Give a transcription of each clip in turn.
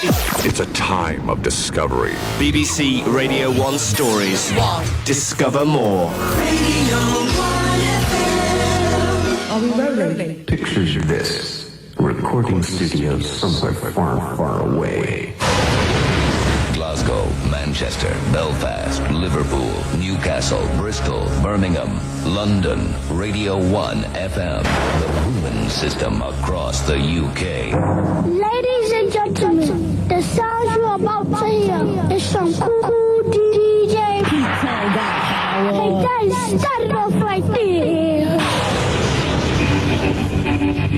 It's a time of discovery. BBC Radio 1 Stories. Discover more. Radio 1 FM. Are we rolling? Pictures of this. Recording studios somewhere far, far away. Glasgow, Manchester, Belfast, Liverpool, Newcastle, Bristol, Birmingham, London, Radio 1 FM, the Ruin System across the UK. Ladies and gentlemen, the sound you're about to hear is some cool DJ. Hey guys, start it off right there.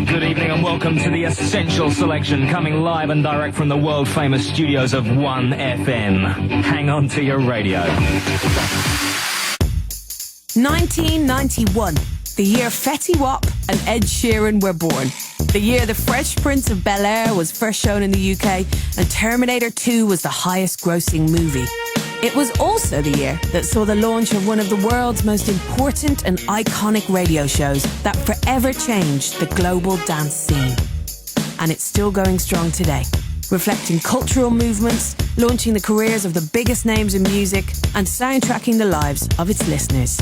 Good evening and welcome to the Essential Selection, coming live and direct from the world-famous studios of 1FM. Hang on to your radio. 1991, the year Fetty Wap and Ed Sheeran were born. The year The Fresh Prince of Bel-Air was first shown in the UK and Terminator 2 was the highest-grossing movie. It was also the year that saw the launch of one of the world's most important and iconic radio shows that forever changed the global dance scene. And it's still going strong today, reflecting cultural movements, launching the careers of the biggest names in music, and soundtracking the lives of its listeners.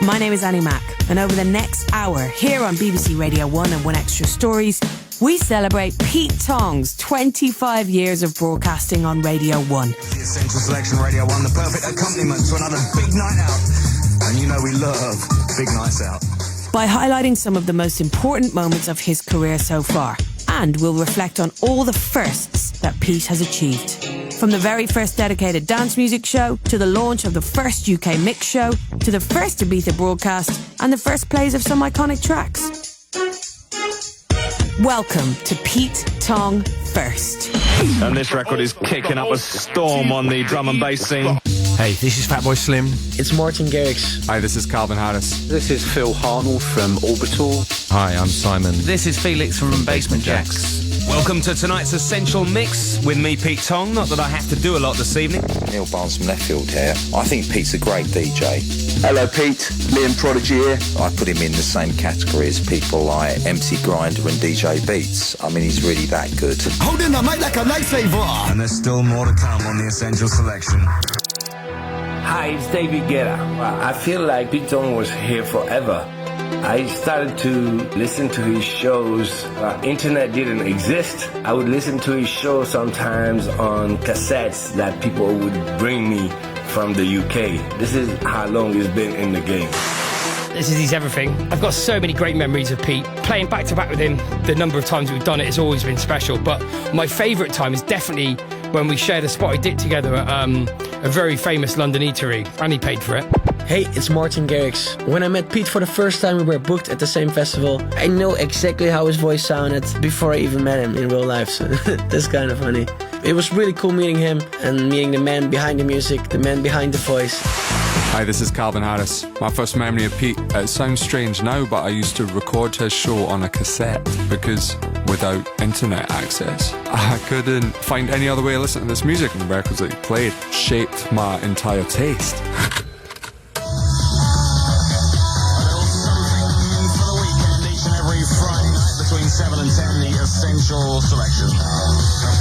My name is Annie Mac, and over the next hour, here on BBC Radio 1 and 1Xtra Stories, we celebrate Pete Tong's 25 years of broadcasting on Radio 1. The Essential Selection, Radio 1, the perfect accompaniment to another big night out. And you know we love big nights out. By highlighting some of the most important moments of his career so far. And we'll reflect on all the firsts that Pete has achieved. From the very first dedicated dance music show, to the launch of the first UK mix show, to the first Ibiza broadcast, and the first plays of some iconic tracks. Welcome to Pete Tong First. And this record is kicking up a storm on the drum and bass scene. Hey, this is Fatboy Slim. It's Martin Garrix. Hi, this is Calvin Harris. This is Phil Hartnell from Orbital. Hi, I'm Simon. This is Felix from Basement Jacks. Welcome to tonight's Essential Mix with me, Pete Tong. Not that I have to do a lot this evening. Neil Barnes from Leftfield here. I think Pete's a great DJ. Hello Pete, Liam Prodigy here. I put him in the same category as people like MC Grinder and DJ Beats. I mean, he's really that good. Holding the mic like a lightsaber. And there's still more to come on the Essential Selection. Hi, it's David Guetta. I feel like Pete Tong was here forever. I started to listen to his shows. Internet didn't exist. I would listen to his show sometimes on cassettes that people would bring me from the UK. This is how long he's been in the game. This is everything. I've got so many great memories of Pete. Playing back to back with him, the number of times we've done it has always been special. But my favourite time is definitely when we shared a spotty dick together at a very famous London eatery. And he paid for it. Hey, it's Martin Garrix. When I met Pete for the first time, we were booked at the same festival. I know exactly how his voice sounded before I even met him in real life, so that's kind of funny. It was really cool meeting him and meeting the man behind the music, the man behind the voice. Hi, this is Calvin Harris. My first memory of Pete, it sounds strange now, but I used to record his show on a cassette because without internet access, I couldn't find any other way to listen to this music, and the records that he played shaped my entire taste. Between 7 and 10, the Essential Selection. A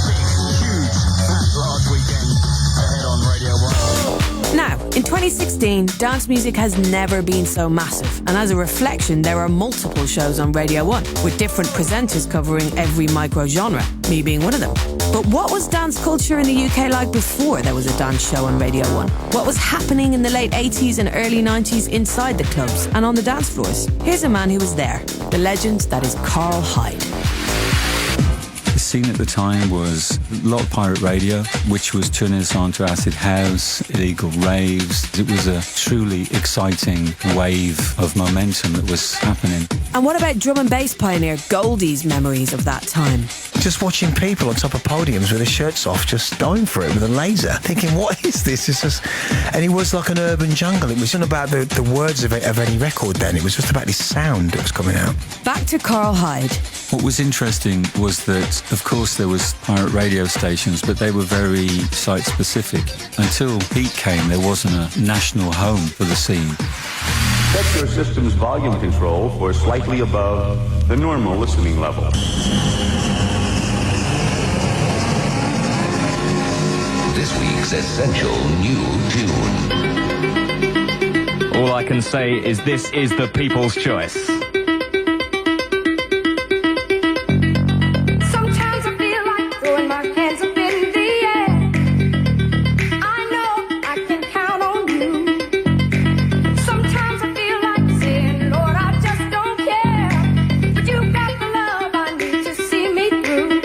big, huge, fat, large weekend ahead on Radio 1. Now, in 2016, dance music has never been so massive, and as a reflection, there are multiple shows on Radio 1, with different presenters covering every micro-genre, me being one of them. But what was dance culture in the UK like before there was a dance show on Radio 1? What was happening in the late 80s and early 90s inside the clubs and on the dance floors? Here's a man who was there, the legend that is Carl Hyde. The scene at the time was a lot of pirate radio, which was turning us on to acid house, illegal raves. It was a truly exciting wave of momentum that was happening. And what about drum and bass pioneer Goldie's memories of that time? Just watching people on top of podiums with their shirts off, just going for it with a laser, thinking, what is this? It's just... And it was like an urban jungle. It wasn't about the words of any record then. It was just about this sound that was coming out. Back to Carl Hyde. What was interesting was that, of course, there was pirate radio stations, but they were very site-specific. Until Pete came, there wasn't a national home for the scene. Set your system's volume control for slightly above the normal listening level. week's essential new tune. All I can say is this is the people's choice. Sometimes I feel like throwing my hands up in the air. I know I can count on you. Sometimes I feel like saying, Lord, I just don't care. But you got the love I need to see me through.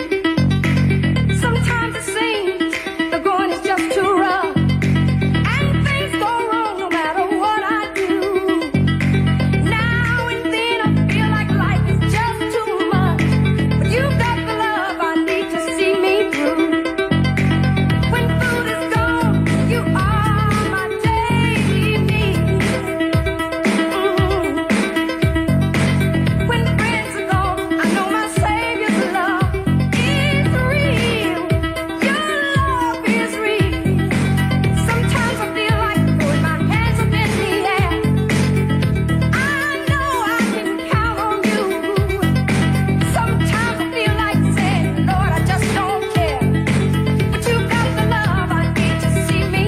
Sometimes it seems the going is just too rough. And things go wrong no matter what I do. Now and then I feel like life is just too much. But you got the love I need to see me through. When food is gone, you are my daily need. When friends are gone, I know my Savior's love is real. Your love is real. Sometimes I feel like throwing my hands up in the air. I know I can count on you. Sometimes I feel like saying, Lord, I just don't care. But you got the love I need to see me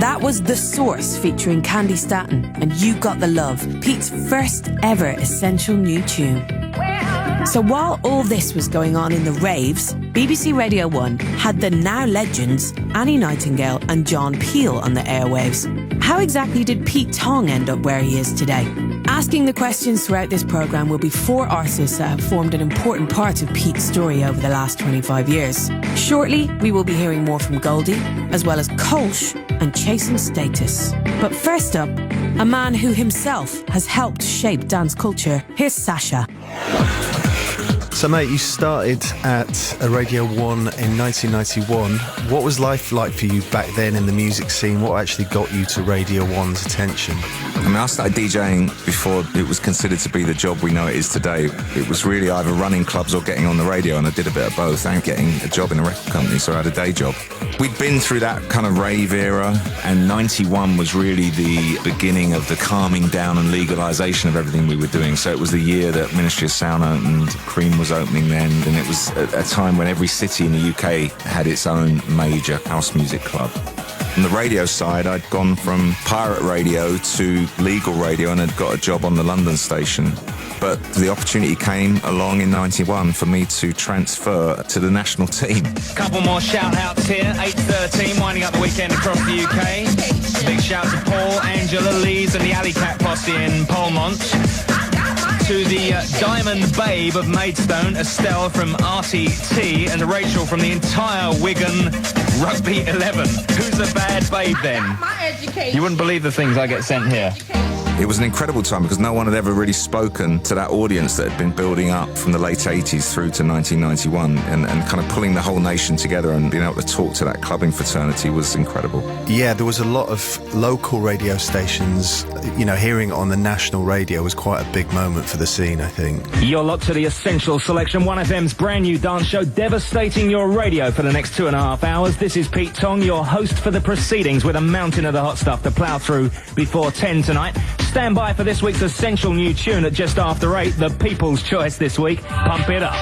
That was The Source featuring Candy Staton and You Got the Love, Pete's first ever essential new tune. So while all this was going on in the raves, BBC Radio 1 had the now legends Annie Nightingale and John Peel on the airwaves. How exactly did Pete Tong end up where he is today? Asking the questions throughout this programme will be four artists that have formed an important part of Pete's story over the last 25 years. Shortly, we will be hearing more from Goldie, as well as Kclsz and Chasing Status. But first up, a man who himself has helped shape dance culture. Here's Sasha. So, mate, you started at Radio 1 in 1991. What was life like for you back then in the music scene? What actually got you to Radio 1's attention? I mean, I started DJing before it was considered to be the job we know it is today. It was really either running clubs or getting on the radio, and I did a bit of both, and getting a job in a record company, so I had a day job. We'd been through that kind of rave era, and 91 was really the beginning of the calming down and legalisation of everything we were doing. So it was the year that Ministry of Sound and Cream was opening then, and it was a time when every city in the UK had its own major house music club. On the radio side, I'd gone from pirate radio to legal radio and had got a job on the London station. But the opportunity came along in 91 for me to transfer to the national team. Couple more shout-outs here. 8:13, winding up the weekend across the UK. Big shout to Paul, Angela, Lees and the Alley Cat posse in Polmont. To the Diamond Babe of Maidstone, Estelle from RTT, and Rachel from the entire Wigan Rugby 11. Who's a bad babe then? You wouldn't believe the things I get sent here. It was an incredible time because no one had ever really spoken to that audience that had been building up from the late 80s through to 1991, and kind of pulling the whole nation together and being able to talk to that clubbing fraternity was incredible. Yeah, there was a lot of local radio stations. You know, hearing it on the national radio was quite a big moment for the scene, I think. You're locked to the Essential Selection, 1FM's brand new dance show, devastating your radio for the next 2.5 hours. This is Pete Tong, your host for the proceedings, with a mountain of the hot stuff to plough through before 10 tonight. Stand by for this week's essential new tune at just after 8, the people's choice this week. Pump it up.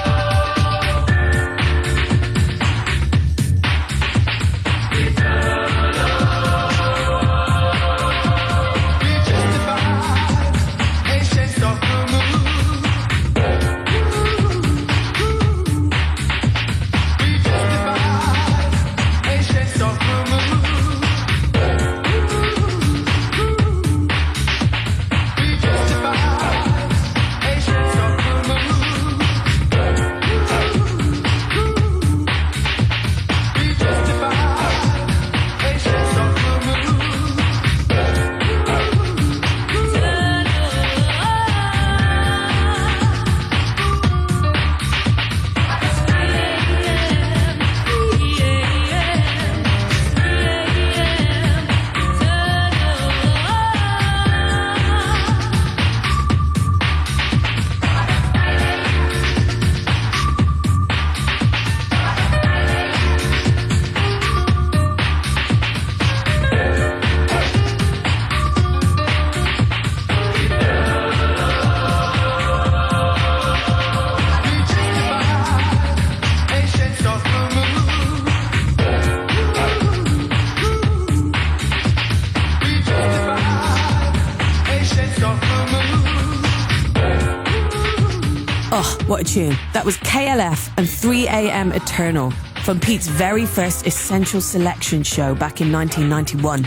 Oh, what a tune. That was KLF and 3am Eternal from Pete's very first Essential Selection show back in 1991.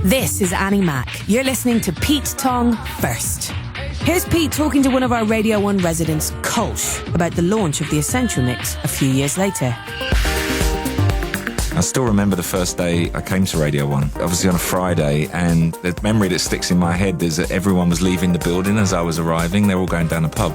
This is Annie Mac. You're listening to Pete Tong First. Here's Pete talking to one of our Radio 1 residents, Kцlsch, about the launch of the Essential Mix a few years later. I still remember the first day I came to Radio 1, obviously on a Friday, and the memory that sticks in my head is that everyone was leaving the building as I was arriving. They were all going down the pub.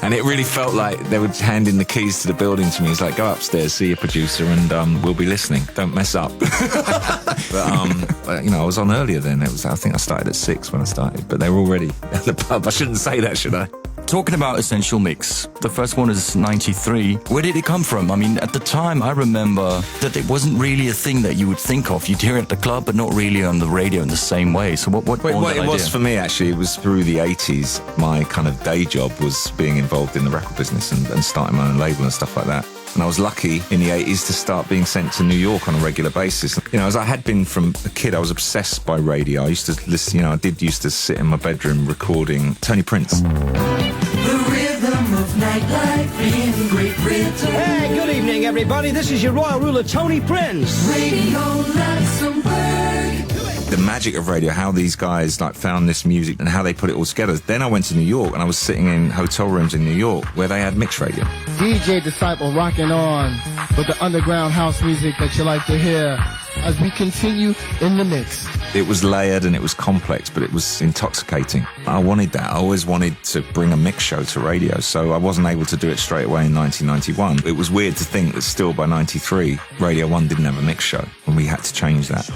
And it really felt like they were handing the keys to the building to me. It's like, go upstairs, see your producer, and we'll be listening. Don't mess up. But, you know, I was on earlier then. I think I started at 6 when I started, but they were already at the pub. I shouldn't say that, should I? Talking about Essential Mix, the first one is 93. Where did it come from? I mean, at the time, I remember that it wasn't really a thing that you would think of. You'd hear it at the club, but not really on the radio in the same way. So what it was for me, actually, it was through the 80s. My kind of day job was being involved in the record business and starting my own label and stuff like that. And I was lucky in the 80s to start being sent to New York on a regular basis. You know, as I had been from a kid, I was obsessed by radio. I used to listen, you know, I used to sit in my bedroom recording Tony Prince. The rhythm of nightlife in Great Britain. Hey, good evening, everybody. This is your royal ruler, Tony Prince. Radio Luxembourg. The magic of radio, how these guys like found this music and how they put it all together. Then I went to New York and I was sitting in hotel rooms in New York where they had mixed radio. DJ Disciple rocking on with the underground house music that you like to hear as we continue in the mix. It was layered and it was complex, but it was intoxicating. I wanted that. I always wanted to bring a mix show to radio, so I wasn't able to do it straight away in 1991. It was weird to think that still by 93, Radio 1 didn't have a mix show, and we had to change that.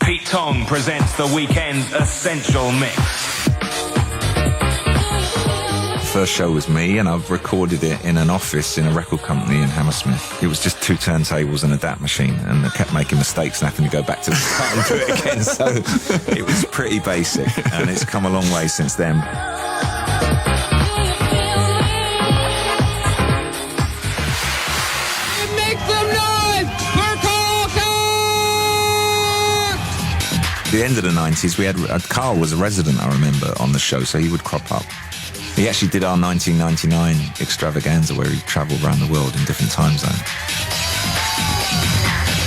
Pete Tong presents the weekend's Essential Mix. First show was me, and I've recorded it in an office in a record company in Hammersmith. It was just 2 turntables and a DAT machine, and I kept making mistakes and having to go back to the start and do it again, so it was pretty basic, and it's come a long way since then. Make some noise for At the end of the 90s, we had Carl was a resident, I remember, on the show, so he would crop up. He actually did our 1999 extravaganza where he travelled around the world in different time zones.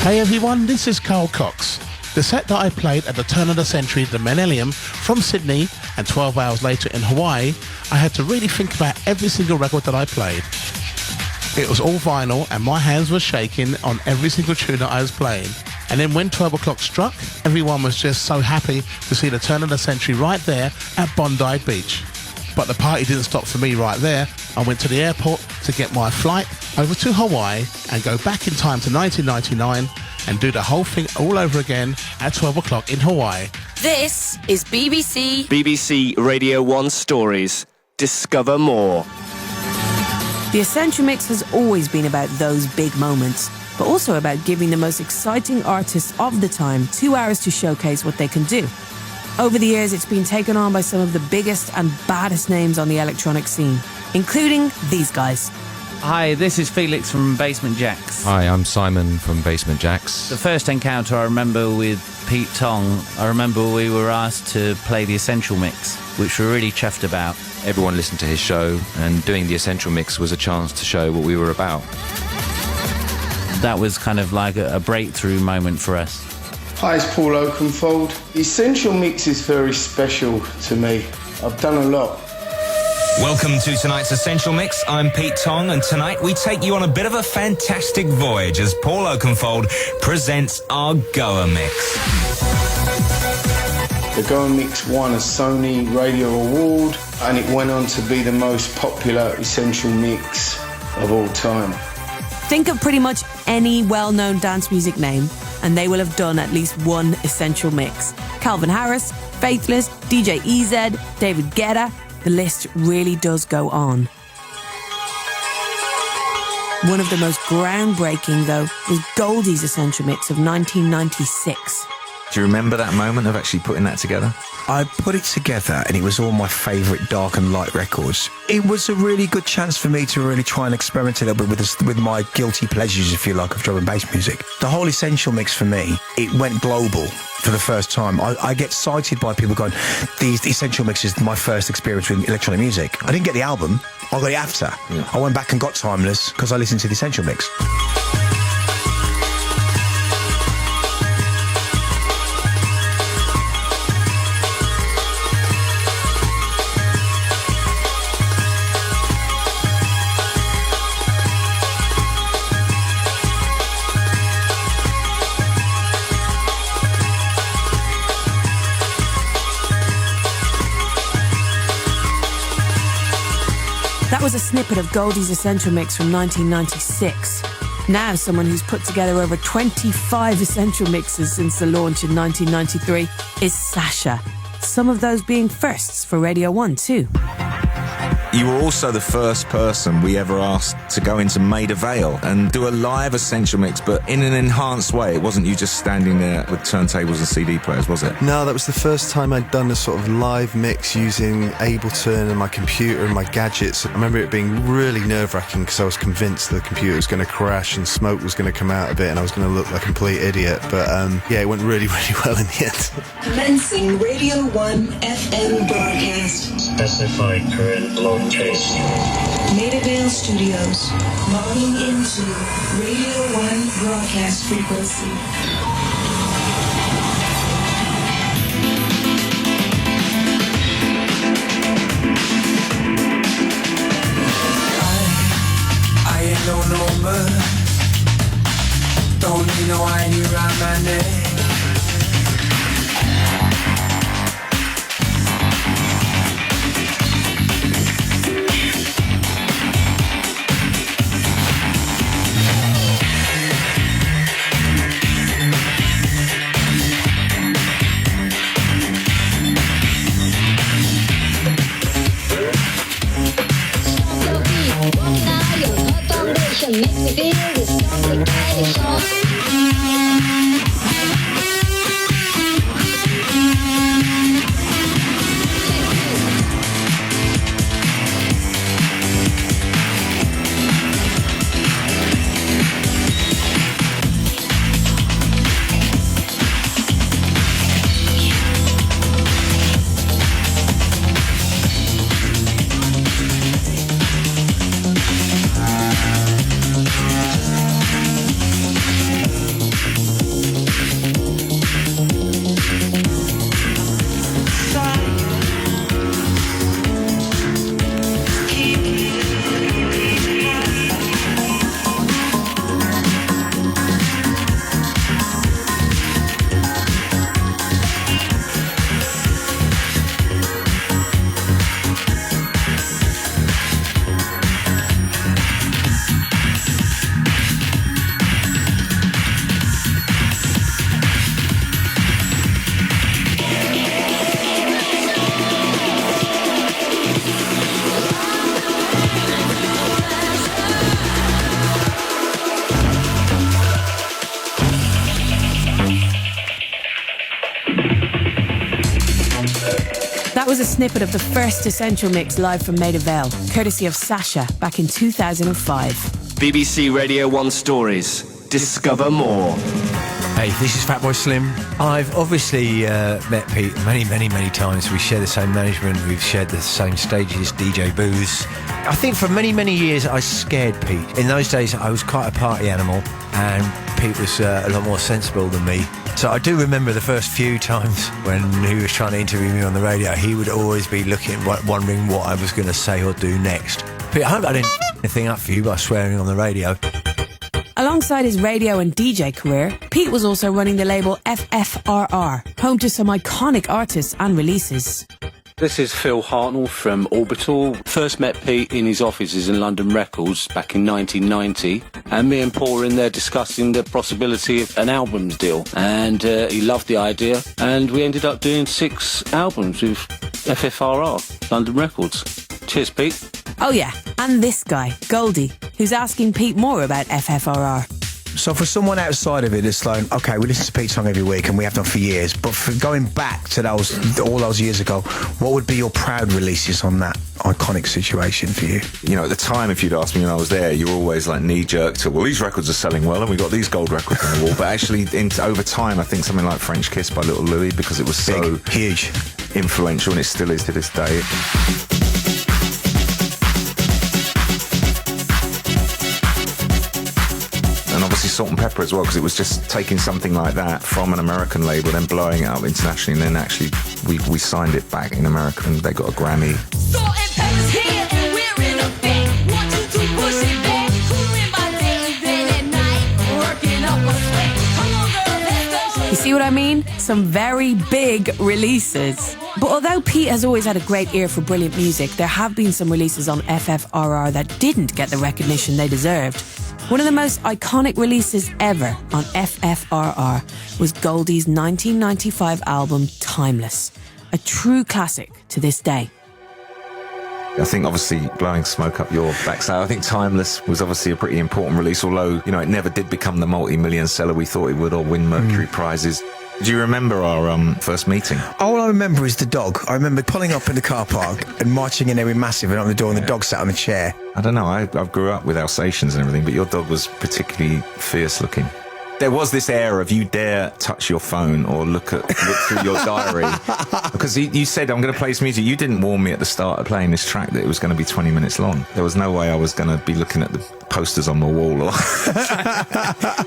Hey everyone, this is Carl Cox. The set that I played at the turn of the century, the Millennium, from Sydney, and 12 hours later in Hawaii, I had to really think about every single record that I played. It was all vinyl and my hands were shaking on every single tune that I was playing. And then when 12 o'clock struck, everyone was just so happy to see the turn of the century right there at Bondi Beach. But the party didn't stop for me right there. I went to the airport to get my flight over to Hawaii and go back in time to 1999 and do the whole thing all over again at 12 o'clock in Hawaii. This is BBC. BBC Radio 1 Stories. Discover more. The Essential Mix has always been about those big moments, but also about giving the most exciting artists of the time 2 hours to showcase what they can do. Over the years, it's been taken on by some of the biggest and baddest names on the electronic scene, including these guys. Hi, this is Felix from Basement Jaxx. Hi, I'm Simon from Basement Jaxx. The first encounter I remember with Pete Tong, I remember we were asked to play the Essential Mix, which we're really chuffed about. Everyone listened to his show, and doing the Essential Mix was a chance to show what we were about. That was kind of like a breakthrough moment for us. Hi, it's Paul Oakenfold. The Essential Mix is very special to me. I've done a lot. Welcome to tonight's Essential Mix. I'm Pete Tong, and tonight we take you on a bit of a fantastic voyage as Paul Oakenfold presents our Goa Mix. The Goa Mix won a Sony Radio Award, and it went on to be the most popular Essential Mix of all time. Think of pretty much any well-known dance music name, and they will have done at least one Essential Mix. Calvin Harris, Faithless, DJ EZ, David Guetta. The list really does go on. One of the most groundbreaking, though, was Goldie's Essential Mix of 1996. Do you remember that moment of actually putting that together? I put it together and it was all my favourite dark and light records. It was a really good chance for me to really try and experiment a little bit with my guilty pleasures, if you like, of drum and bass music. The whole Essential Mix for me, it went global. for the first time. I get cited by people going, the Essential Mix is my first experience with electronic music. I didn't get the album, I got it after. Yeah. I went back and got Timeless because I listened to the Essential Mix. That was a snippet of Goldie's Essential Mix from 1996. Now someone who's put together over 25 Essential Mixes since the launch in 1993 is Sasha. Some of those being firsts for Radio 1 too. You were also the first person we ever asked to go into Maida Vale and do a live Essential Mix, but in an enhanced way. It wasn't you just standing there with turntables and CD players, was it? No, that was the first time I'd done a sort of live mix using Ableton and my computer and my gadgets. I remember it being really nerve-wracking because I was convinced the computer was going to crash and smoke was going to come out of it and I was going to look like a complete idiot. But yeah, it went really, really well in the end. Commencing Radio 1 FM broadcast. Specified current location. Maida Vale Studios. Logging into Radio 1 broadcast frequency. I ain't no number. Don't need no ID around my neck. Makes me feel this something kind of shock. That was a snippet of the first Essential Mix live from Maida Vale, courtesy of Sasha, back in 2005. BBC Radio 1 Stories. Discover more. Hey, this is Fatboy Slim. I've obviously met Pete many times. We share the same management, we've shared the same stages, DJ booths. I think for many years I scared Pete. In those days I was quite a party animal and Pete was a lot more sensible than me. So I do remember the first few times when he was trying to interview me on the radio, he would always be wondering what I was going to say or do next. Pete, I hope I didn't anything up for you by swearing on the radio. Alongside his radio and DJ career, Pete was also running the label FFRR, home to some iconic artists and releases. This is Phil Hartnell from Orbital. First met Pete in his offices in London Records back in 1990, and me and Paul were in there discussing the possibility of an albums deal, and he loved the idea, and we ended up doing 6 albums with FFRR, London Records. Cheers, Pete. Oh yeah, and this guy, Goldie, who's asking Pete more about FFRR. So for someone outside of it, it's like, okay, we listen to Pete Tong every week and we have done for years, but for going back to all those years ago, what would be your proud releases on that iconic situation for you? You know, at the time, if you'd asked me when I was there, you were always like knee-jerk to, well, these records are selling well and we got these gold records on the wall. But actually, over time, I think something like French Kiss by Little Louis, because it was so huge, influential, and it still is to this day. And obviously Salt and Pepper as well, because it was just taking something like that from an American label, then blowing it up internationally, and then actually we signed it back in America and they got a Grammy. Salt and pepper's here and we're in effect. Want you to push it back. Cooling my daily bed at night. Working up my sweat. Come on, girl, let's go. You see what I mean? Some very big releases. But although Pete has always had a great ear for brilliant music, there have been some releases on FFRR that didn't get the recognition they deserved. One of the most iconic releases ever on FFRR was Goldie's 1995 album Timeless, a true classic to this day. I think obviously blowing smoke up your backside, I think Timeless was obviously a pretty important release, although, you know, it never did become the multi-million seller we thought it would or win Mercury prizes. Do you remember our first meeting? All I remember is the dog. I remember pulling up in the car park and marching in there with Massive and opening the door and the dog sat on the chair. I don't know, I grew up with Alsatians and everything, but your dog was particularly fierce looking. There was this air of you dare touch your phone or look through your diary. Because you said, I'm going to play this music. You didn't warn me at the start of playing this track that it was going to be 20 minutes long. There was no way I was going to be looking at the posters on my wall. I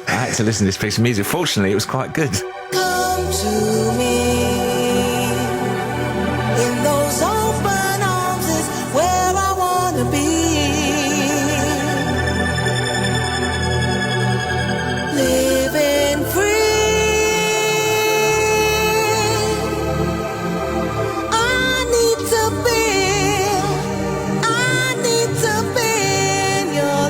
had to listen to this piece of music. Fortunately, it was quite good. Come to me in those open arms is where I want to be. Living free. I need to be in your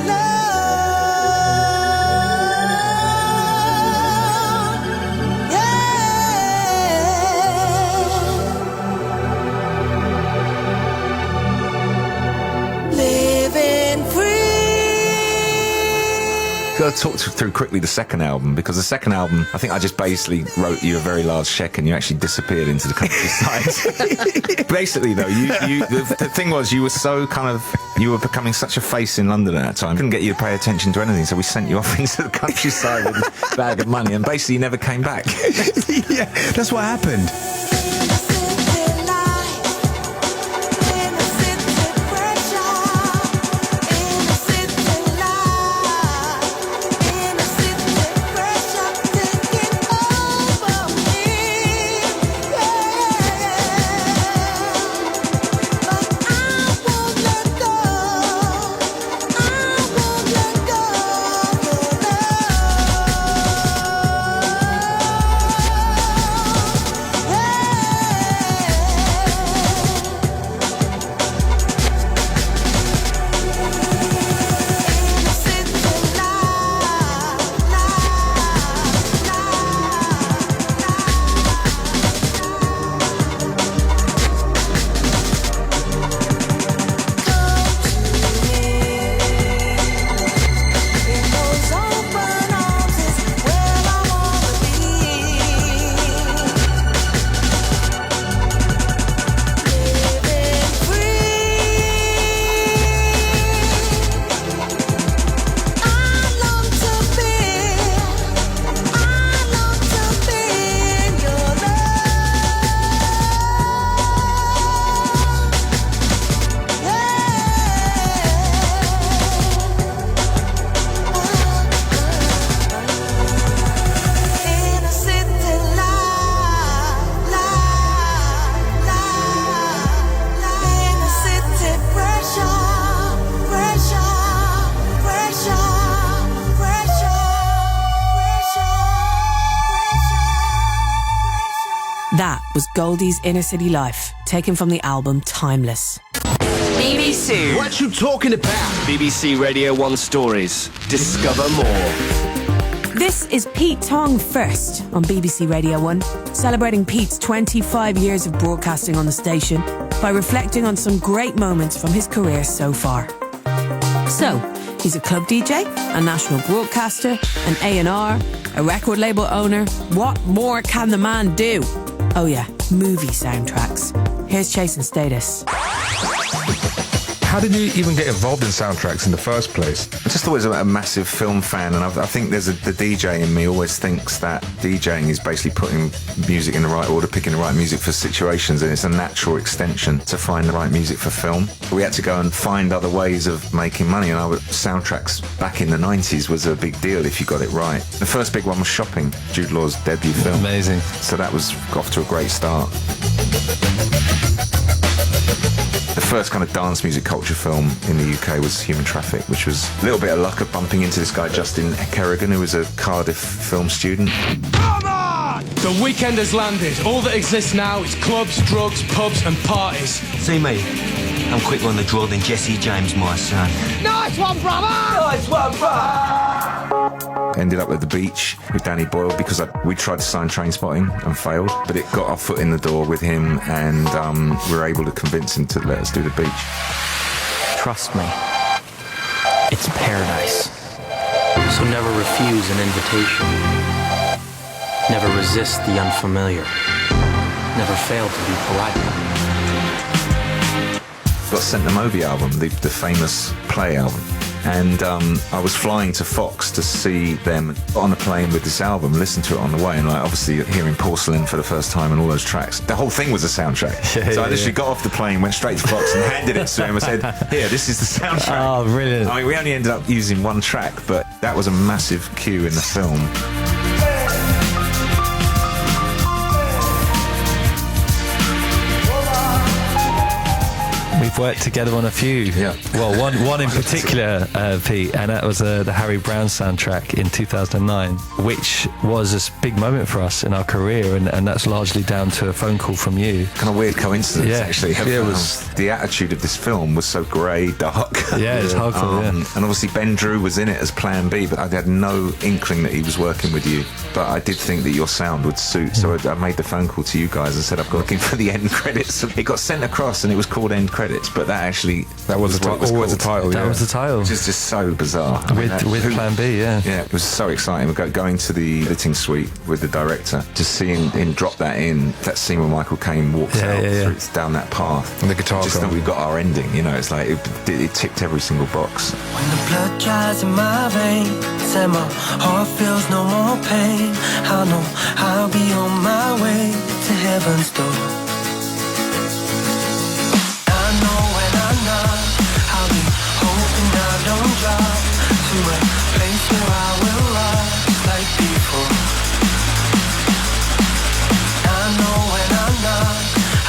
Got to talk through quickly the second album, because the second album, I think I just basically wrote you a very large check and you actually disappeared into the countryside. Basically, though, the thing was, you were becoming such a face in London at that time. Couldn't get you to pay attention to anything, so we sent you off into the countryside with a bag of money, and basically you never came back. Yeah, that's what happened. That was Goldie's Inner City Life, taken from the album Timeless. BBC. What you talking about? BBC Radio 1 Stories. Discover more. This is Pete Tong First on BBC Radio 1, celebrating Pete's 25 years of broadcasting on the station by reflecting on some great moments from his career so far. So, he's a club DJ, a national broadcaster, an A&R, a record label owner. What more can the man do? Oh yeah, movie soundtracks. Here's Chase and Status. How did you even get involved in soundtracks in the first place? I'm just always a massive film fan, and I think there's the DJ in me always thinks that DJing is basically putting music in the right order, picking the right music for situations, and it's a natural extension to find the right music for film. We had to go and find other ways of making money, and soundtracks back in the 90s was a big deal if you got it right. The first big one was Shopping, Jude Law's debut film. Amazing. So that was off to a great start. The first kind of dance music culture film in the UK was Human Traffic, which was a little bit of luck of bumping into this guy, Justin Kerrigan, who was a Cardiff film student. The weekend has landed. All that exists now is clubs, drugs, pubs and parties. See me? I'm quicker on the draw than Jesse James, my son. Nice one, brother! Nice one, brother! Ended up at the beach with Danny Boyle because we tried to sign Trainspotting and failed, but it got our foot in the door with him, and we were able to convince him to let us do the beach. Trust me, it's paradise. So never refuse an invitation. Never resist the unfamiliar. Never fail to be polite. Got sent the Moby album, the famous Play album. And I was flying to Fox to see them on a plane with this album, listen to it on the way, and obviously hearing Porcelain for the first time and all those tracks. The whole thing was a soundtrack. So I literally got off the plane, went straight to Fox and handed it to him and said, here, this is the soundtrack. Oh, brilliant. I mean, we only ended up using one track, but that was a massive cue in the film. We've worked together on a few. Yeah. Well, one in particular, Pete, and that was the Harry Brown soundtrack in 2009, which was a big moment for us in our career, and that's largely down to a phone call from you. Kind of weird coincidence, actually. Yeah, it was the attitude of this film was so grey, dark. Yeah, it's hardcore. And obviously Ben Drew was in it as Plan B, but I had no inkling that he was working with you. But I did think that your sound would suit, so I made the phone call to you guys and said I've got looking for the end credits. It got sent across, and it was called End Credits. But that was the title. That was the title. Which is just so bizarre. With Plan B, yeah. Yeah, it was so exciting. We're going to the editing suite with the director, just seeing him drop that in, that scene where Michael Caine walks out down that path. And the guitar just that we've got our ending, it's like it ticked every single box. When the blood dries in my veins and my heart feels no more pain, I know I'll be on my way to heaven's door. I'll be hoping I don't drop to a place where I will rise like before. I know when I'm not,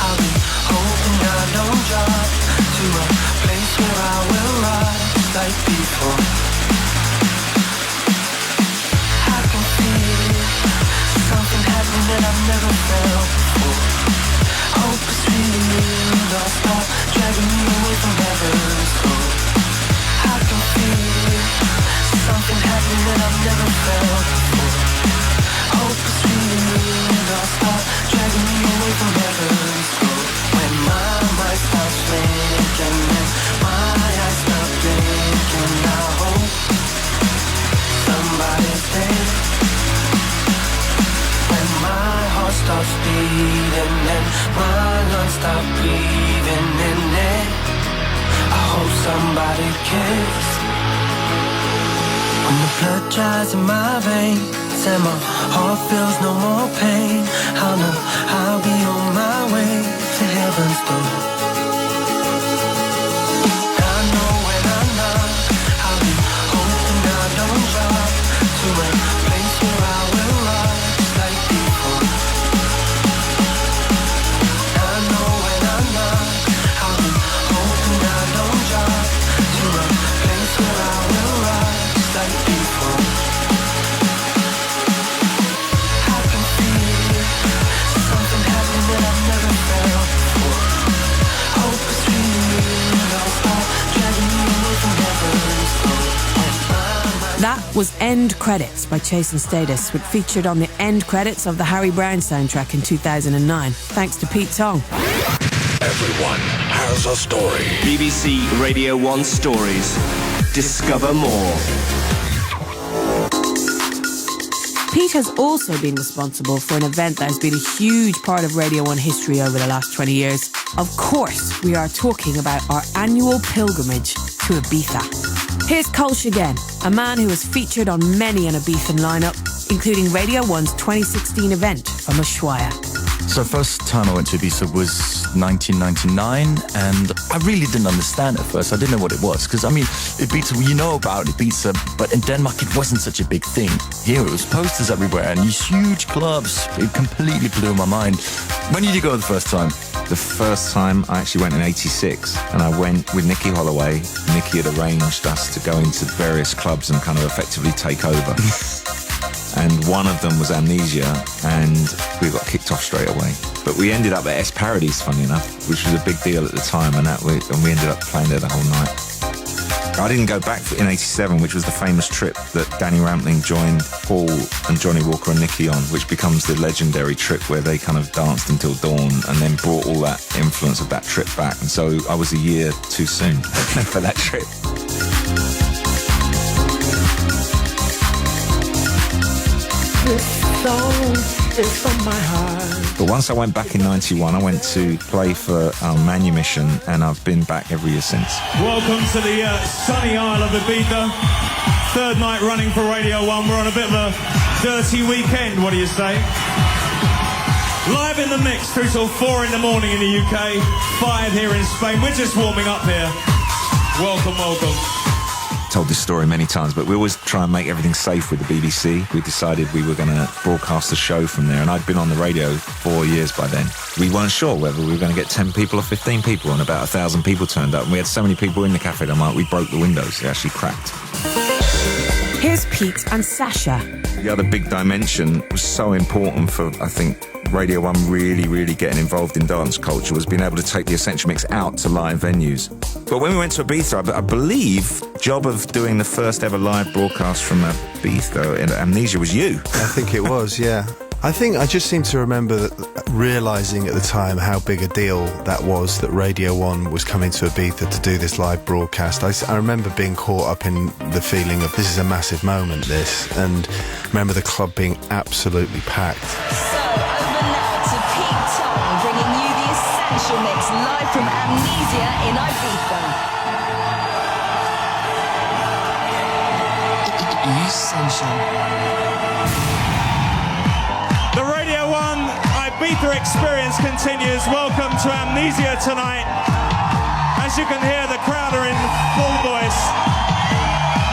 I'll be hoping I don't drop to a place where I will rise like before. I can feel something happening that I've never felt before. Hope is real, don't stop dragging me away from heaven's door. I can feel something happening that I've never felt before. Hope is real, don't stop dragging me away from heaven's door. When my mind stops blinking and my eyes stop blinking, I hope somebody's there. When my heart stops beating and my lungs stop breathing in it, I hope somebody cares. When the blood dries in my veins and my heart feels no more pain, I know I'll be on my way to heaven's door. I know when I'm not, I'll be hoping I don't drop to a place where I will rise like before. I know when I'm not, I'll be hoping I don't drop to a place where I will rise like before. I can feel something happening that I've never felt before. Hope is real, don't stop dragging me away from heaven's door. That was End Credits by Chase and Status, which featured on the end credits of the Harry Brown soundtrack in 2009, thanks to Pete Tong. Everyone has a story. BBC Radio 1 Stories. Discover more. Pete has also been responsible for an event that has been a huge part of Radio 1 history over the last 20 years. Of course, we are talking about our annual pilgrimage to Ibiza. Here's Kclsz again, a man who has featured on many an Ibizan lineup, including Radio 1's 2016 event from Ushuaia. So first time I went to Ibiza was 1999, and I really didn't understand at first. I didn't know what it was, because I mean, Ibiza, you know about Ibiza, but in Denmark it wasn't such a big thing. Here it was posters everywhere and these huge clubs. It completely blew my mind. When did you go the first time? The first time I actually went in '86, and I went with Nicky Holloway. Nicky had arranged us to go into various clubs and kind of effectively take over. And one of them was Amnesia, and we got kicked off straight away. But we ended up at S Paradise, funny enough, which was a big deal at the time, and we ended up playing there the whole night. I didn't go back in '87, which was the famous trip that Danny Rampling joined Paul and Johnny Walker and Nicky on, which becomes the legendary trip where they kind of danced until dawn and then brought all that influence of that trip back. And so I was a year too soon for that trip. This song is from my heart. But once I went back in '91, I went to play for Manumission, and I've been back every year since. Welcome to the sunny Isle of Ibiza. Third night running for Radio 1. We're on a bit of a dirty weekend, what do you say? Live in the mix through till 4 in the morning in the UK, 5 here in Spain. We're just warming up here. Welcome, welcome. Told this story many times, but we always try and make everything safe with the BBC. We decided we were going to broadcast the show from there, and I'd been on the radio 4 years by then. We weren't sure whether we were going to get 10 people or 15 people, and about 1,000 people turned up, and we had so many people in the Café del Mar, we broke the windows. They actually cracked. Here's Pete and Sasha. The other big dimension was so important for, I think, Radio 1 really getting involved in dance culture was being able to take the Essential Mix out to live venues. But when we went to Ibiza, I believe job of doing the first ever live broadcast from Ibiza in Amnesia was you. I think it was, yeah. I just seem to remember realising at the time how big a deal that was, that Radio 1 was coming to Ibiza to do this live broadcast. I remember being caught up in the feeling of this is a massive moment, this, and I remember the club being absolutely packed. So, over now to Pete Tong, bringing you the Essential Mix live from Amnesia in Ibiza. Essential. The Radio 1 Ibiza experience continues. Welcome to Amnesia tonight. As you can hear, the crowd are in full voice.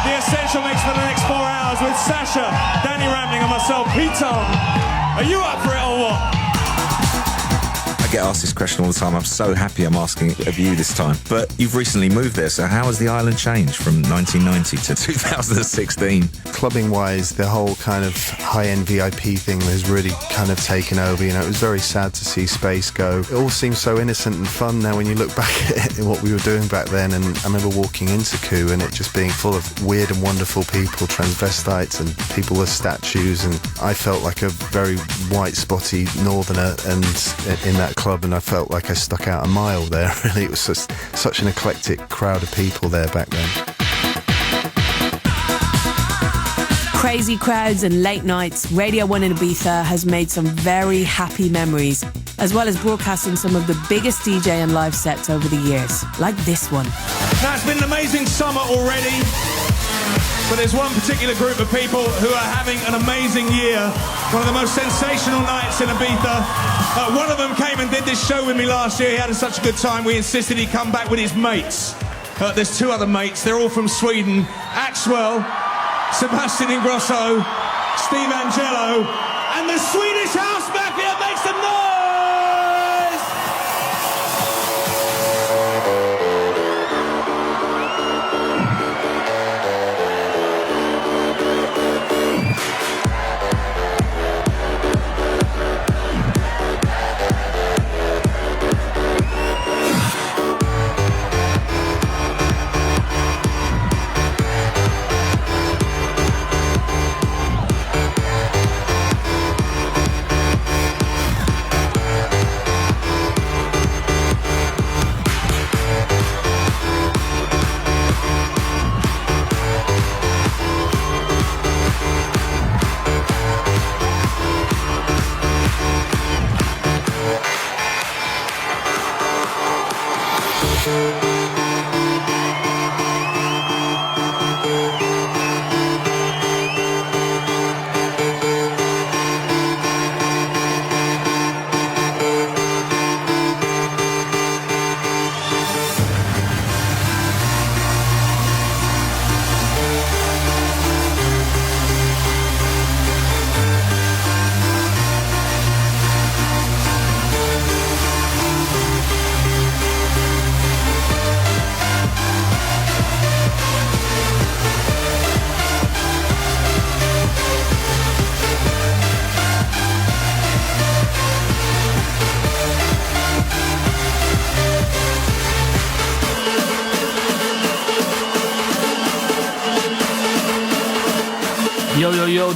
The Essential Mix for the next 4 hours with Sasha, Danny Rampling and myself, Pete Tong. Are you up for it or what? I get asked this question all the time. I'm so happy I'm asking it of you this time. But you've recently moved there, so how has the island changed from 1990 to 2016? Clubbing-wise, the whole kind of high-end VIP thing has really kind of taken over. You know, it was very sad to see space go. It all seems so innocent and fun now when you look back at what we were doing back then. And I remember walking into Koo and it just being full of weird and wonderful people, transvestites and people with statues. And I felt like a very white, spotty northerner and in that club, and I felt like I stuck out a mile there. Really, it was just such an eclectic crowd of people there back then. Crazy crowds and late nights, Radio 1 in Ibiza has made some very happy memories, as well as broadcasting some of the biggest DJ and live sets over the years, like this one. Now, it's been an amazing summer already, but there's one particular group of people who are having an amazing year. One of the most sensational nights in Ibiza. One of them came and did this show with me last year. He had such a good time, we insisted he come back with his mates. There's 2 other mates, they're all from Sweden. Axwell, Sebastian Ingrosso, Steve Angelo, and the Swedish House Mafia. Make some noise!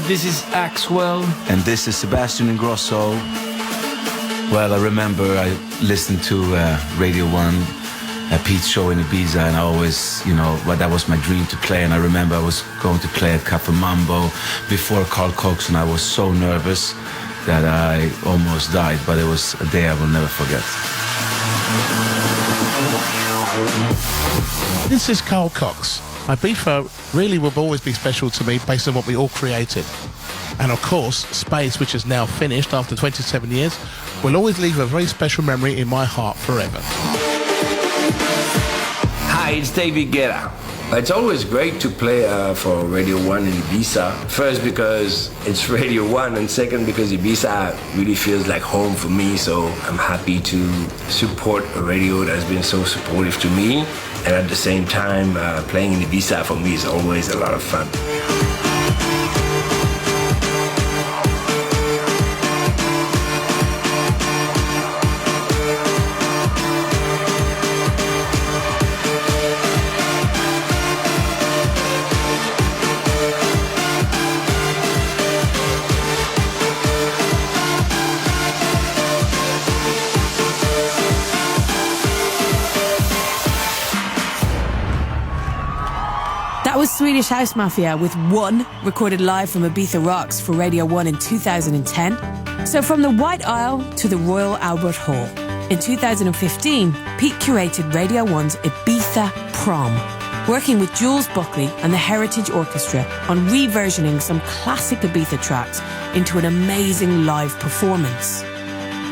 this is Axwell. And this is Sebastian Ingrosso. Well, I remember I listened to Radio 1, Pete's show in Ibiza, and I always, that was my dream to play. And I remember I was going to play at Cafe Mambo before Carl Cox, and I was so nervous that I almost died, but it was a day I will never forget. This is Carl Cox. Ibiza really will always be special to me based on what we all created. And of course, Space, which is now finished after 27 years, will always leave a very special memory in my heart forever. Hi, it's David Guetta. It's always great to play for Radio 1 in Ibiza. First because it's Radio 1, and second because Ibiza really feels like home for me, so I'm happy to support a radio that's been so supportive to me. And at the same time, playing in Ibiza for me is always a lot of fun. Swedish House Mafia with One, recorded live from Ibiza Rocks for Radio 1 in 2010. So from the White Isle to the Royal Albert Hall. In 2015, Pete curated Radio 1's Ibiza Prom, working with Jules Buckley and the Heritage Orchestra on reversioning some classic Ibiza tracks into an amazing live performance.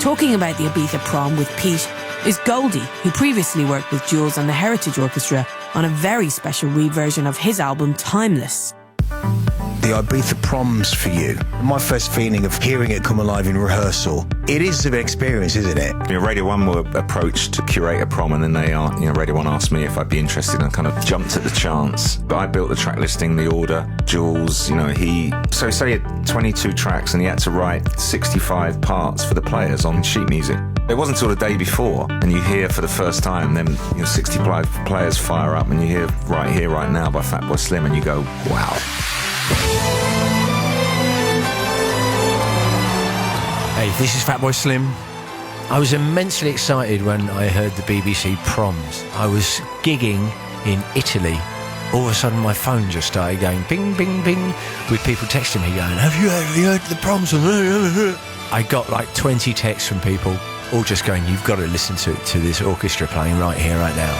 Talking about the Ibiza Prom with Pete is Goldie, who previously worked with Jules and the Heritage Orchestra on a very special reversion of his album Timeless. The Ibiza Proms for you. My first feeling of hearing it come alive in rehearsal. It is an experience, isn't it? Radio 1 were approached to curate a prom, and then Radio 1 asked me if I'd be interested, and kind of jumped at the chance. But I built the track listing, the order. Jules, so he had 22 tracks, and he had to write 65 parts for the players on sheet music. It wasn't until the day before, and you hear for the first time them 65 players fire up, and you hear Right Here, Right Now by Fatboy Slim, and you go, wow. Hey, this is Fatboy Slim. I was immensely excited when I heard the BBC Proms. I was gigging in Italy. All of a sudden my phone just started going ping, ping, ping, with people texting me going, have you heard the Proms? I got like 20 texts from people, all just going, you've got to listen to this orchestra playing right here, right now.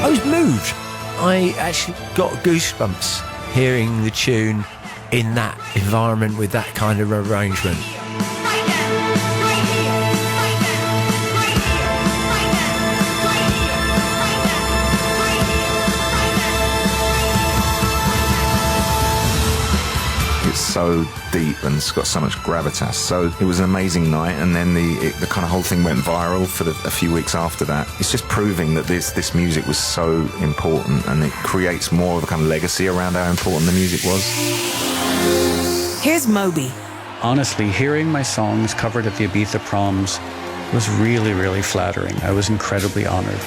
I was moved. I actually got goosebumps hearing the tune in that environment with that kind of arrangement. It's so deep and it's got so much gravitas. So it was an amazing night, and then the kind of whole thing went viral for a few weeks after that. It's just proving that this music was so important, and it creates more of a kind of legacy around how important the music was. Here's Moby. Honestly, hearing my songs covered at the Ibiza Proms was really, really flattering. I was incredibly honored.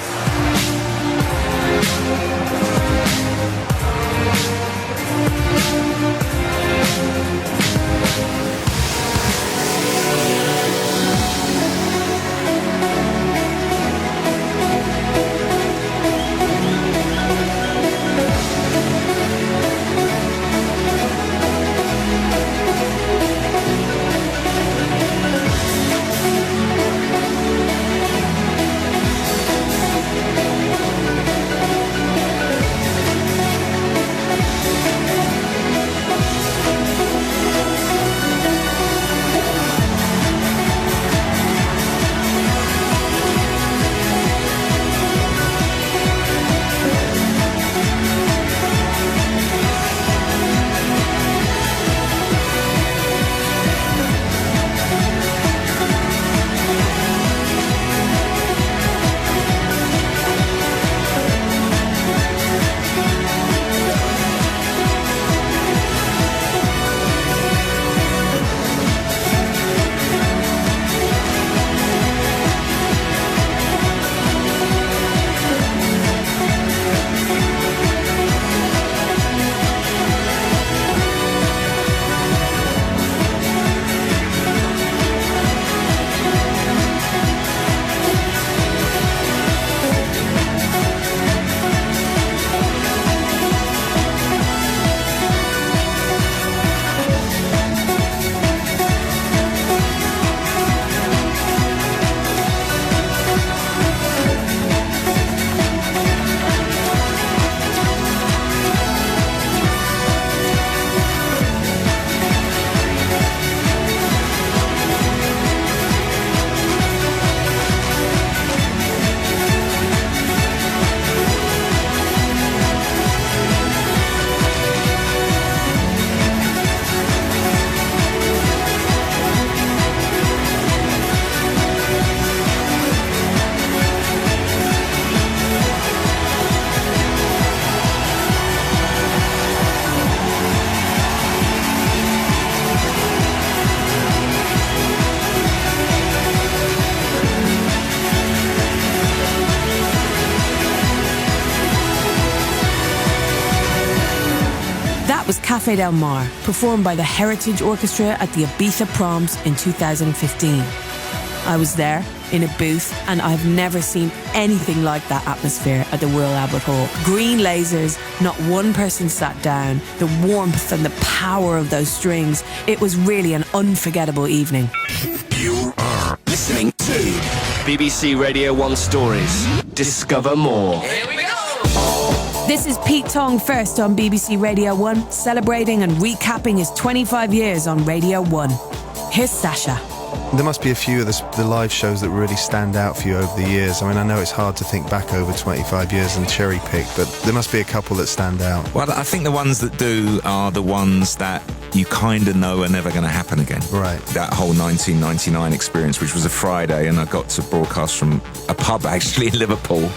Café Del Mar, performed by the Heritage Orchestra at the Ibiza Proms in 2015. I was there in a booth, and I've never seen anything like that atmosphere at the Royal Albert Hall. Green lasers, not one person sat down, the warmth and the power of those strings. It was really an unforgettable evening. You are listening to BBC Radio 1 Stories. Discover more. Here we go! This is Pete Tong first on BBC Radio 1, celebrating and recapping his 25 years on Radio 1. Here's Sasha. There must be a few of the live shows that really stand out for you over the years. I mean, I know it's hard to think back over 25 years and cherry pick, but there must be a couple that stand out. Well, I think the ones that do are the ones that you kind of know are never going to happen again. Right. That whole 1999 experience, which was a Friday, and I got to broadcast from a pub actually in Liverpool.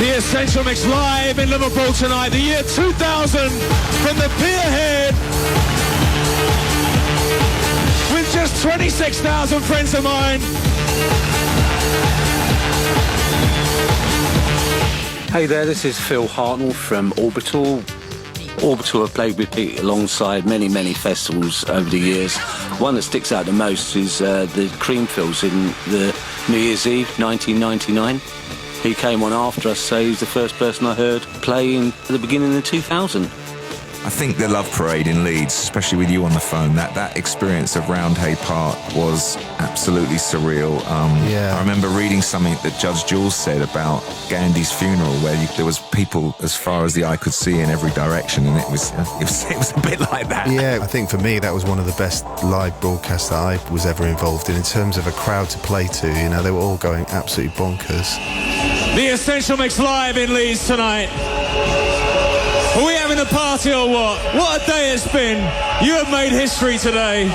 The Essential Mix live in Liverpool tonight, the year 2000, from the Pierhead. With just 26,000 friends of mine. Hey there, this is Phil Hartnell from Orbital. Orbital have played with Pete alongside many festivals over the years. One that sticks out the most is the Creamfields in the New Year's Eve 1999. He came on after us, so he was the first person I heard playing at the beginning of 2000. I think the Love Parade in Leeds, especially with you on the phone, that experience of Roundhay Park was absolutely surreal. I remember reading something that Judge Jules said about Gandhi's funeral, where there was people as far as the eye could see in every direction, and it was a bit like that. Yeah, I think for me that was one of the best live broadcasts that I was ever involved in terms of a crowd to play to. You know, they were all going absolutely bonkers. The Essential Mix live in Leeds tonight. Are we having a party or what? What a day it's been. You have made history today.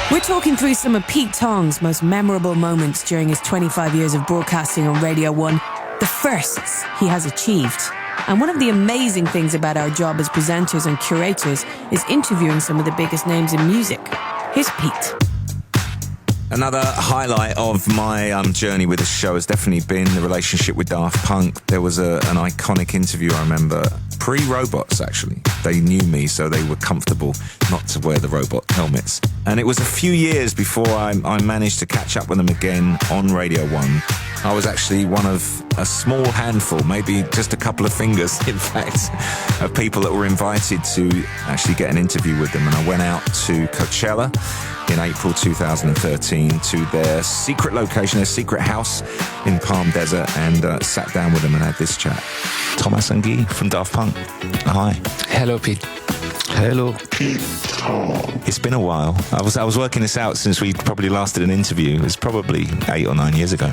We're talking through some of Pete Tong's most memorable moments during his 25 years of broadcasting on Radio 1, the firsts he has achieved. And one of the amazing things about our job as presenters and curators is interviewing some of the biggest names in music. Here's Pete. Another highlight of my journey with the show has definitely been the relationship with Daft Punk. There was an iconic interview, I remember, pre-robots actually. They knew me, so they were comfortable not to wear the robot helmets. And it was a few years before I managed to catch up with them again on Radio 1. I was actually one of a small handful, maybe just a couple of fingers, in fact, of people that were invited to actually get an interview with them. And I went out to Coachella in April 2013 to their secret location, their secret house in Palm Desert, and sat down with them and had this chat. Thomas and Guy from Daft Punk. Hi. Hello, Pete. Hello. It's been a while. I was working this out since we probably last did an interview. It was probably 8 or 9 years ago.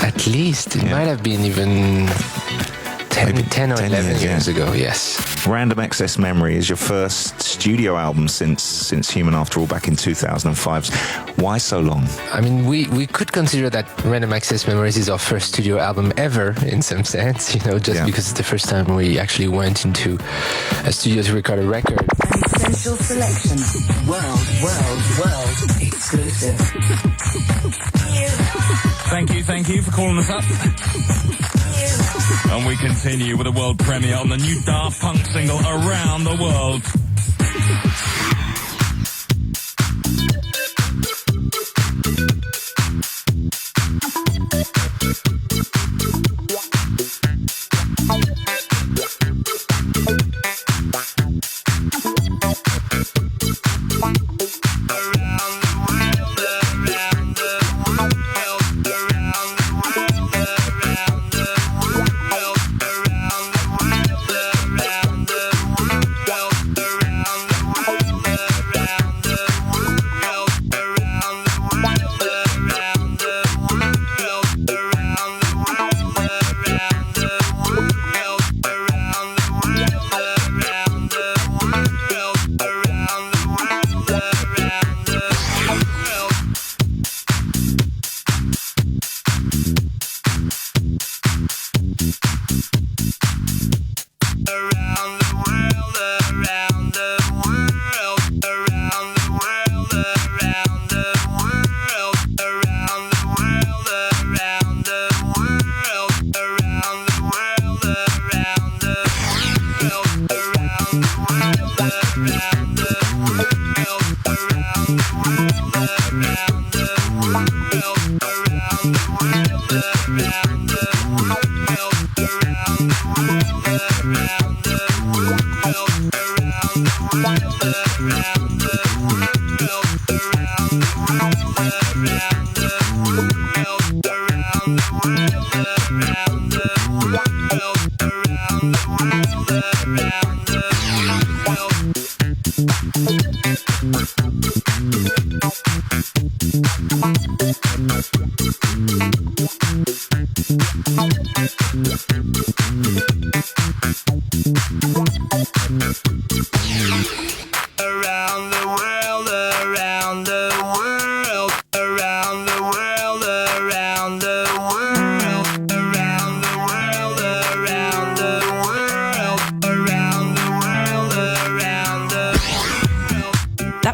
At least. It might have been even 10 or 11 years ago, yes. Random Access Memory is your first studio album since Human After All back in 2005. Why so long? I mean, we could consider that Random Access Memories is our first studio album ever, in some sense, because it's the first time we actually went into a studio to record a record. An essential selection. World exclusive. Thank you for calling us up. And we continue with a world premiere on the new Daft Punk single Around the World.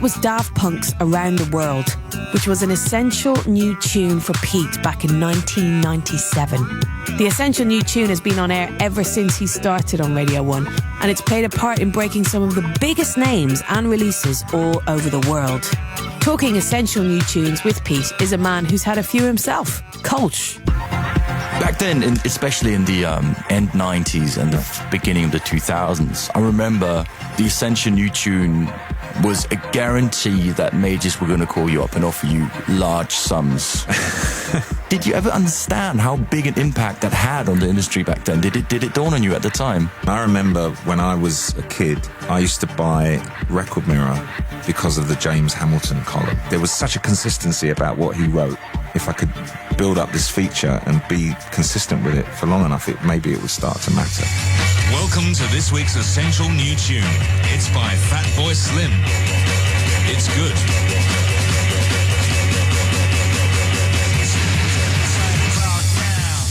Was Daft Punk's Around the World, which was an essential new tune for Pete back in 1997. The essential new tune has been on air ever since he started on Radio 1, and it's played a part in breaking some of the biggest names and releases all over the world. Talking essential new tunes with Pete is a man who's had a few himself, Kцlsz. Back then, especially in the end 90s and the beginning of the 2000s, I remember the essential new tune was a guarantee that majors were going to call you up and offer you large sums. Did you ever understand how big an impact that had on the industry back then? Did it dawn on you at the time? I remember when I was a kid, I used to buy Record Mirror because of the James Hamilton column. There was such a consistency about what he wrote. If I could build up this feature and be consistent with it for long enough, maybe it would start to matter. Welcome to this week's Essential New Tune. It's by Fatboy Slim. It's good.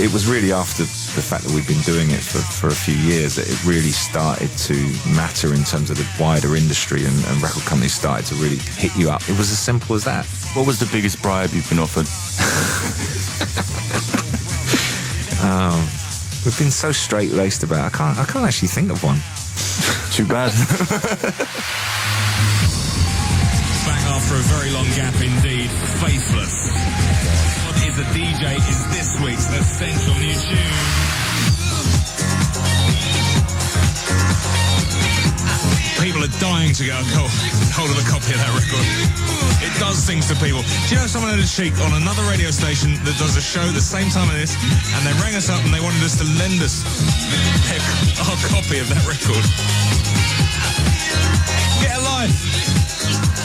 It was really after the fact that we've been doing it for a few years that it really started to matter in terms of the wider industry, and record companies started to really hit you up. It was as simple as that. What was the biggest bribe you've been offered? We've been so straight-laced about it. I can't actually think of one. Too bad. Back after a very long gap indeed. Faithless. What is a DJ is this week's Essential New Tune. People are dying to get hold of a copy of that record. It does things to people. Do you know someone had a cheek on another radio station that does a show the same time as this, and they rang us up and they wanted us to lend us our copy of that record? Get a life.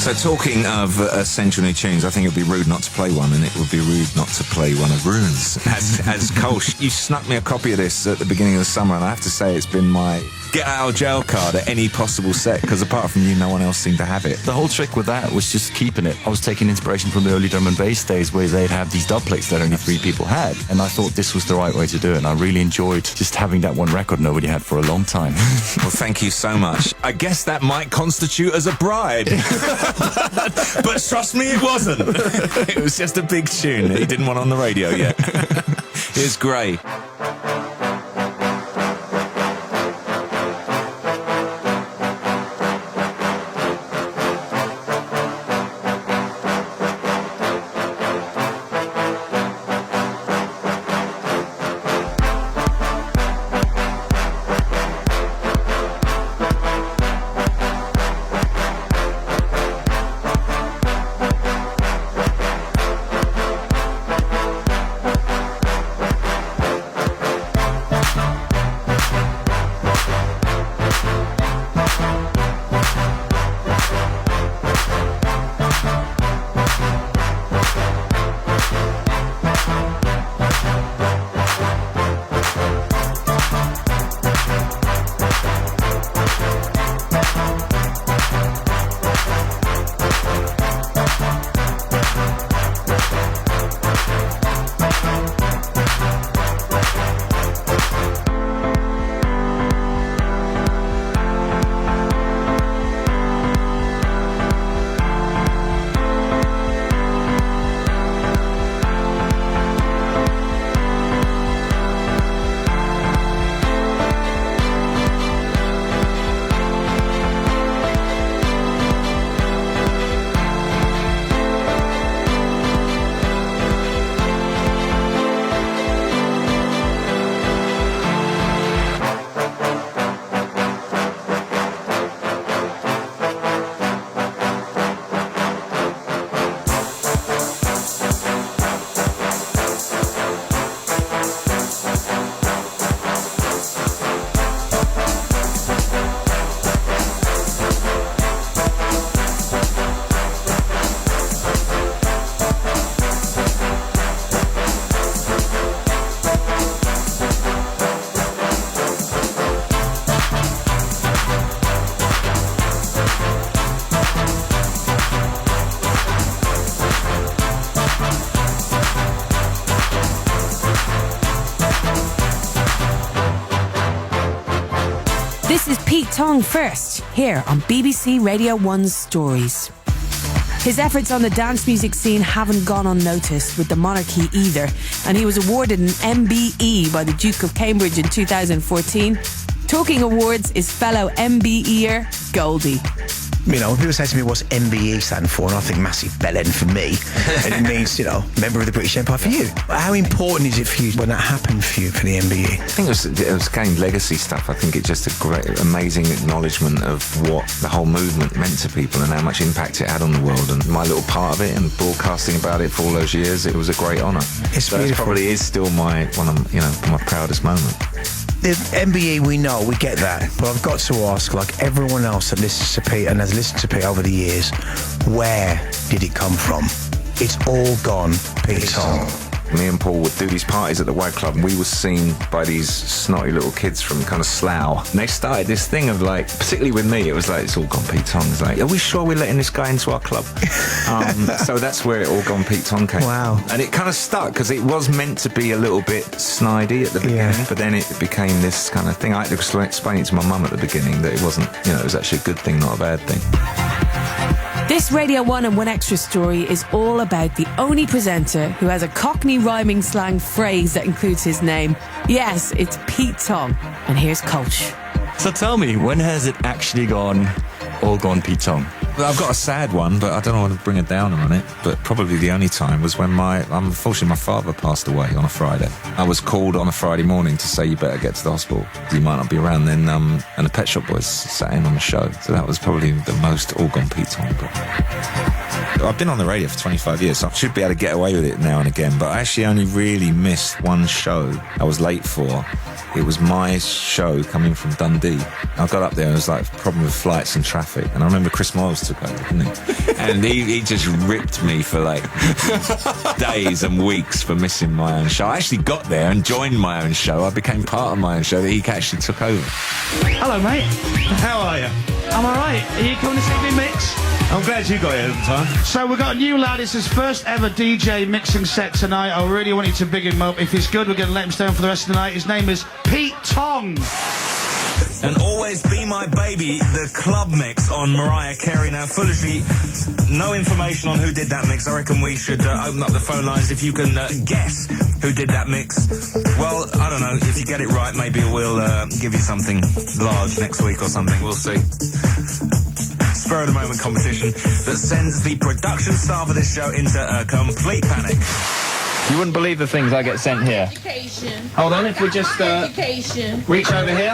So talking of essential new tunes, I think it would be rude not to play one, and it would be rude not to play one of Rune's. As Kclsz, you snuck me a copy of this at the beginning of the summer, and I have to say it's been my get out of jail card at any possible set, because apart from you, no one else seemed to have it. The whole trick with that was just keeping it. I was taking inspiration from the early drum and bass days where they'd have these dub plates that only 3 people had, and I thought this was the right way to do it, and I really enjoyed just having that one record nobody had for a long time. Well, thank you so much. I guess that might constitute as a bribe. But trust me, it wasn't. It was just a big tune that he didn't want on the radio yet. Here's Grey. Tong first, here on BBC Radio 1's Stories. His efforts on the dance music scene haven't gone unnoticed with the monarchy either, and he was awarded an MBE by the Duke of Cambridge in 2014. Talking awards is fellow MBEer Goldie. You know, when people say to me, what's MBE stand for? And I think massive bell end for me. And it means, you know, member of the British Empire for you. How important is it for you when that happened for you, for the MBE? I think it was again legacy stuff. I think it's just a great, amazing acknowledgement of what the whole movement meant to people and how much impact it had on the world. And my little part of it and broadcasting about it for all those years, it was a great honour. So it probably is still my proudest moment. The MBE, we know, we get that. But I've got to ask, like everyone else that listens to Pete and has listened to Pete over the years, where did it come from? It's all gone, Pete Tong. Me and Paul would do these parties at the White Club, and we were seen by these snotty little kids from kind of Slough. And they started this thing of like, particularly with me, it was like, it's all gone Pete Tong. It's like, are we sure we're letting this guy into our club? So that's where it all gone Pete Tong came. Wow. And it kind of stuck, because it was meant to be a little bit snidey at the beginning, but then it became this kind of thing. I had to explain it to my mum at the beginning that it wasn't, it was actually a good thing, not a bad thing. This Radio 1 and 1Extra story is all about the only presenter who has a cockney rhyming slang phrase that includes his name. Yes, it's Pete Tong. And here's Kclsz. So tell me, when has it actually all gone Pete Tong? Well, I've got a sad one, but I don't want to bring a downer on it. But probably the only time was when unfortunately my father passed away on a Friday. I was called on a Friday morning to say you better get to the hospital. You might not be around then. And the Pet Shop Boys sat in on the show. So that was probably the most all gone Pete Tong. I've been on the radio for 25 years, so I should be able to get away with it now and again. But I actually only really missed one show I was late for. It was my show coming from Dundee. I got up there and it was like a problem with flights and traffic. And I remember Chris Miles took over, didn't he? And he just ripped me for like days and weeks for missing my own show. I actually got there and joined my own show. I became part of my own show that he actually took over. Hello, mate. How are you? I'm all right. Are you coming to see me mix? I'm glad you got here at the time. So we've got a new lad. It's his first ever DJ mixing set tonight. I really want you to big him up. If he's good, we're going to let him stay on for the rest of the night. His name is Pete Tong. And Always Be My Baby, the club mix on Mariah Carey. Now, foolishly, no information on who did that mix. I reckon we should open up the phone lines if you can guess who did that mix. Well, I don't know. If you get it right, maybe we'll give you something large next week or something. We'll see. Spur of the moment competition that sends the production staff of this show into a complete panic. You wouldn't believe the things I get sent here. Education. Hold on, if we just Education. reach over here.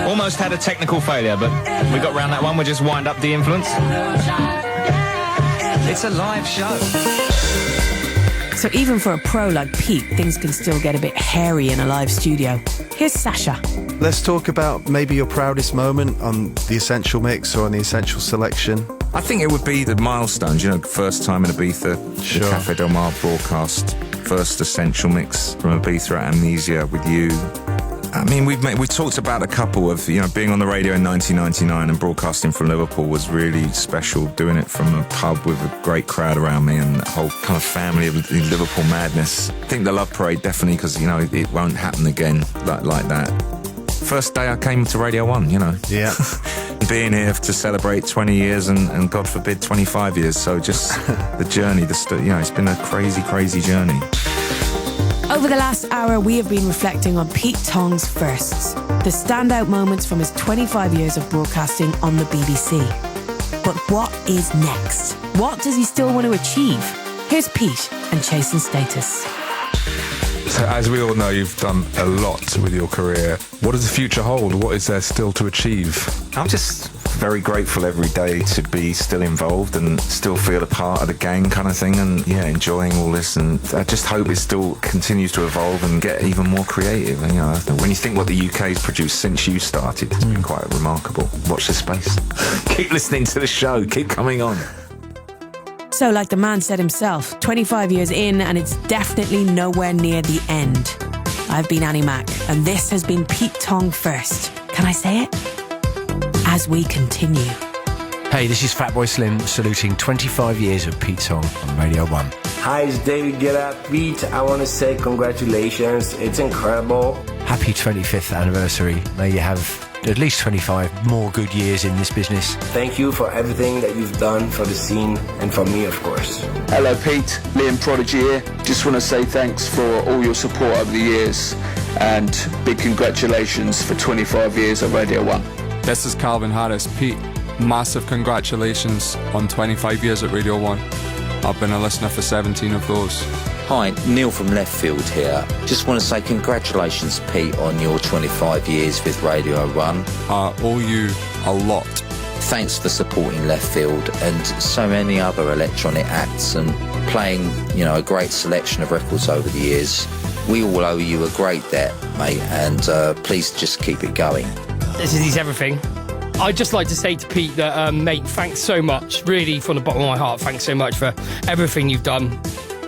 Almost had a technical failure, but we got round that one. We'll just wind up the influence. It's a live show. So even for a pro like Pete, things can still get a bit hairy in a live studio. Here's Sasha. Let's talk about maybe your proudest moment on the Essential Mix or on the Essential Selection. I think it would be the milestones, first time in Ibiza, Sure. the Cafe Del Mar broadcast, first Essential Mix from Ibiza at Amnesia with you. I mean, we talked about a couple of, being on the radio in 1999 and broadcasting from Liverpool was really special, doing it from a pub with a great crowd around me and a whole kind of family of Liverpool madness. I think the Love Parade definitely, because, it won't happen again like that. First day I came to Radio 1, Yeah. Being here to celebrate 20 years and God forbid 25 years. So just the journey, it's been a crazy, crazy journey. Over the last hour, we have been reflecting on Pete Tong's firsts, the standout moments from his 25 years of broadcasting on the BBC. But what is next? What does he still want to achieve? Here's Pete and Chasing Status. So as we all know, you've done a lot with your career. What does the future hold? What is there still to achieve? I'm just very grateful every day to be still involved and still feel a part of the gang kind of thing and enjoying all this, and I just hope it still continues to evolve and get even more creative. And when you think what the UK's produced since you started, it's been quite remarkable. Watch this space. Keep listening to the show, keep coming on. So like the man said himself, 25 years in and it's definitely nowhere near the end. I've been Annie Mac and this has been Pete Tong First. Can I say it? As we continue. Hey, this is Fatboy Slim saluting 25 years of Pete Tong on Radio 1. Hi, it's David Guetta. Pete, I want to say congratulations. It's incredible. happy 25th anniversary. May you have at least 25 more good years in this business. Thank you for everything that you've done for the scene and for me, of course. Hello Pete, Liam Prodigy here. Just want to say thanks for all your support over the years and big congratulations for 25 years of Radio 1. This is Calvin Harris. Pete, massive congratulations on 25 years at Radio 1. I've been a listener for 17 of those. Hi, Neil from Left Field here. Just want to say congratulations, Pete, on your 25 years with Radio 1. I owe you a lot. Thanks for supporting Left Field and so many other electronic acts and playing, a great selection of records over the years. We all owe you a great debt, mate, and please just keep it going. This is everything. I'd just like to say to Pete that, mate, thanks so much. Really, from the bottom of my heart, thanks so much for everything you've done.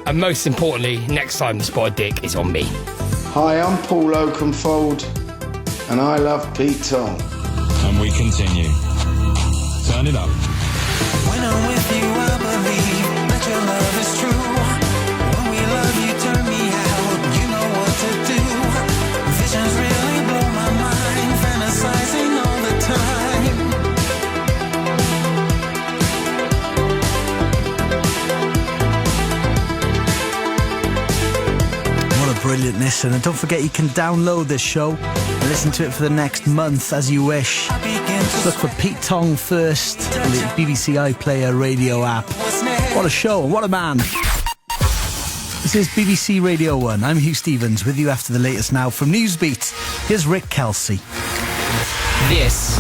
And most importantly, next time the spotted dick is on me. Hi, I'm Paul Oakenfold, and I love Pete Tong. And we continue. Turn it up. When I'm with you, I believe that your love is true. When we love you, turn me out. You know what to do. Visions really blow my mind, fantasizing all the time. Brilliantness, and don't forget you can download this show and listen to it for the next month as you wish. Just look for Pete Tong first, the BBC iPlayer radio app. What a show, what a man. This is BBC Radio 1. I'm Hugh Stevens with you after the latest now from Newsbeat. Here's Rick Kelsey. This